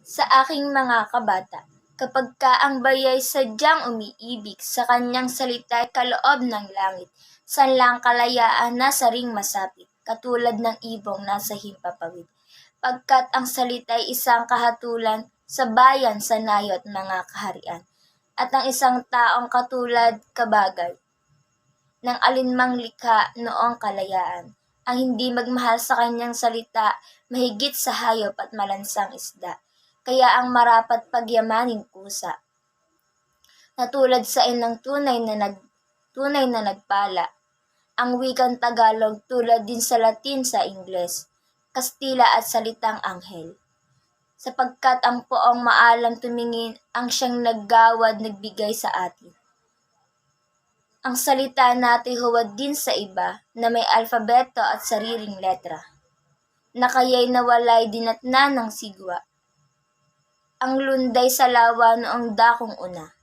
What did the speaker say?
Sa aking mga kabata, kapagka ang bayay sadyang umiibig, sa kanyang salita'y kaloob ng langit, sanlang kalayaan na saring masapit, katulad ng ibong nasa himpapawid. Pagkat ang salita'y isang kahatulan sa bayan, sa nayo at mga kaharian, at ang isang taong katulad kabagay ng alinmang likha noong kalayaan. Ang hindi magmahal sa kanyang salita, mahigit sa hayop at malansang isda. Kaya ang marapat pagyamaning kusa, na tulad sa inang tunay na nagpala. Ang wikang Tagalog tulad din sa Latin, sa Ingles, Kastila at salitang anghel. Sapagkat ang poong maalam tumingin, ang siyang naggawad nagbigay sa atin. Ang salita natin huwad din sa iba, na may alfabeto at sariling letra, na kaya'y nawalay dinatna ng sigwa, ang lunday sa lawa noong dakong una.